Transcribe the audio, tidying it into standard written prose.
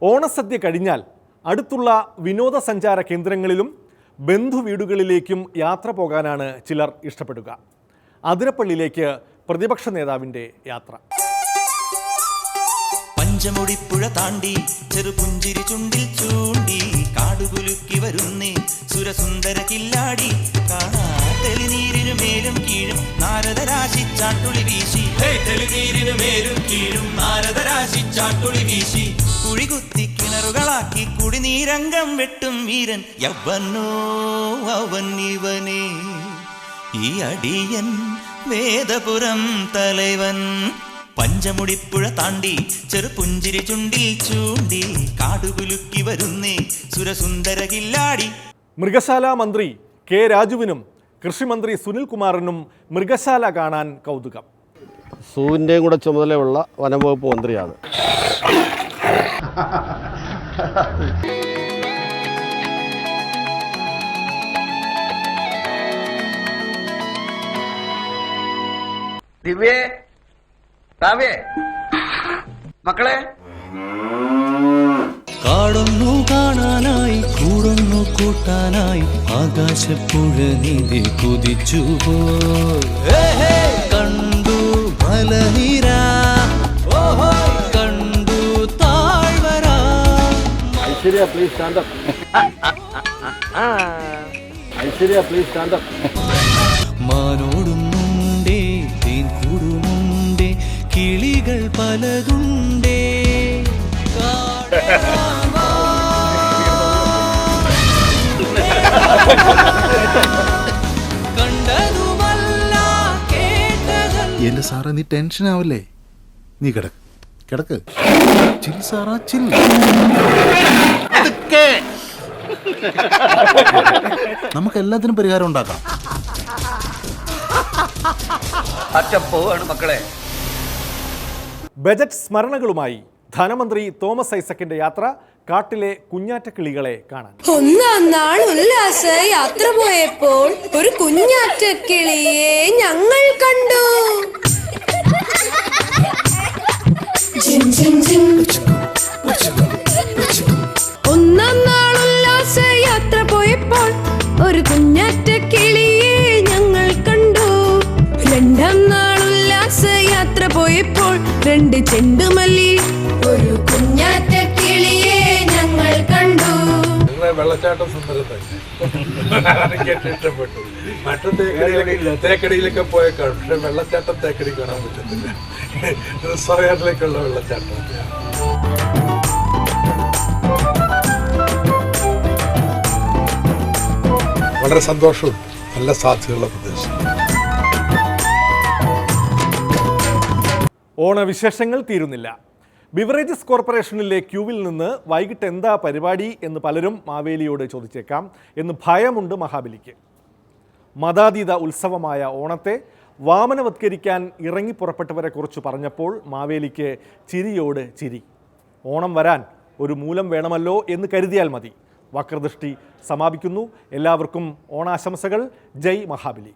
ഓണസദ്യ കഴിഞ്ഞാൽ അടുത്തുള്ള വിനോദസഞ്ചാര കേന്ദ്രങ്ങളിലും ബന്ധുവീടുകളിലേക്കും യാത്ര പോകാനാണ് ചിലർ ഇഷ്ടപ്പെടുക. അതിരപ്പള്ളിയിലേക്ക് പ്രതിപക്ഷ നേതാവിൻ്റെ യാത്ര. പഞ്ചമുടിപ്പുഴ താണ്ടി ചെറുപുഞ്ചിരി ചുണ്ടിൽ ചൂണ്ടി കാടുകുലുക്കി വരുന്നേ സുരസുന്ദര കില്ലാടി കാണാ തെളിനീരിനു മേലും കീഴും നാരദരാശി ചാട്ടുളി വീശി തെളിനീരിനു മേലും കീഴും നാരദരാശി ചാട്ടുളി വീശി കുഴികുത്തി കിണറുകളാക്കി കുടിനീരംഗം വെട്ടും വീരൻ യവനോ അവൻ ഇവനേ ഈ അടിയൻ വേദപുരം തലവൻ. പഞ്ചമുടിപ്പുഴ താണ്ടി ചെറുപുഞ്ചിരി ചുണ്ടിൽ ചൂണ്ടി കാടുകുലുക്കി വരുന്നേ സുരസുന്ദര കില്ലാടി. മൃഗശാല മന്ത്രി കെ രാജുവിനും കൃഷിമന്ത്രി സുനിൽകുമാറിനും മൃഗശാല കാണാൻ കൗതുകം. സൂവിൻ്റെയും കൂടെ ചുമതലയുള്ള വനംവകുപ്പ് മന്ത്രിയാണ്. ദിവ്യേ, താവേ, മക്കളെ, കാടൊന്നു കാണാനായി കൂടൊന്നു കൂട്ടാനായി ആകാശപ്പുഴ നീതി കുതിച്ചുപോ കണ്ടു മലനിര കണ്ടു താഴ്വര. Aishwarya please stand up. Aishwarya please stand up. മാനോടുമുണ്ടേ തേൻ കൂടുമുണ്ടേ കിളികൾ പലതുണ്ടേ കണ്ടതുമല്ല കേട്ടതല്ല. എന്റെ സാറേ, നീ ടെൻഷൻ ആവല്ലേ? നീ കിടക്ക് ചിൽ സാറാ ചിൽ. നമുക്ക് എല്ലാത്തിനും പരിഹാരം ഉണ്ടാക്കാം. അച്ഛൻ പോവാണ് മക്കളെ. ബജറ്റ് സ്മരണകളുമായി ധനമന്ത്രി തോമസ് ഐസക്കിന്റെ യാത്ര കാട്ടിലെ കുഞ്ഞാറ്റക്കിളികളെ കാണാൻ. ഒന്നാം നാൾ ഉല്ലാസ യാത്ര പോയപ്പോൾ ഒരു കുഞ്ഞാറ്റക്കിളിയെ ഞങ്ങൾ കണ്ടു. ഒന്നാം നാൾ ഉല്ലാസ യാത്ര പോയപ്പോൾ ഒരു കുഞ്ഞാറ്റക്കിളിയെ ഞങ്ങൾ കണ്ടു. രണ്ടാം നാൾ ഉല്ലാസ യാത്ര പോയപ്പോൾ രണ്ട് ചെണ്ടുമല്ലി ഒരു കുഞ്ഞാറ്റക്കിളിയെ ഞങ്ങൾ കണ്ടു. വെള്ളച്ചാട്ടം സുന്ദരത്തെ ഇഷ്ടപ്പെട്ടു. മറ്റു തേക്കടിയിലൊക്കെ പോയേക്കാണ്, പക്ഷെ വെള്ളച്ചാട്ടം തേക്കടി കാണാൻ പറ്റത്തില്ല. റിസർവേറിലേക്കുള്ള വെള്ളച്ചാട്ടം. വളരെ സന്തോഷവും നല്ല സാധ്യതയുള്ള പ്രദേശം. ഓണവിശേഷങ്ങൾ തീരുന്നില്ല. ബിവറേജസ് കോർപ്പറേഷനിലെ ക്യൂവിൽ നിന്ന് വൈകിട്ട് എന്താ പരിപാടി എന്ന് പലരും മാവേലിയോട് ചോദിച്ചേക്കാം എന്ന് ഭയമുണ്ട് മഹാബലിക്ക്. മതാതീത ഉത്സവമായ ഓണത്തെ വാമനവത്കരിക്കാൻ ഇറങ്ങിപ്പുറപ്പെട്ടവരെ കുറിച്ച് പറഞ്ഞപ്പോൾ മാവേലിക്ക് ചിരിയോട് ചിരി. ഓണം വരാൻ ഒരു മൂലം വേണമല്ലോ എന്ന് കരുതിയാൽ മതി. വക്രദൃഷ്ടി സമാപിക്കുന്നു. എല്ലാവർക്കും ഓണാശംസകൾ. ജയ് മഹാബലി.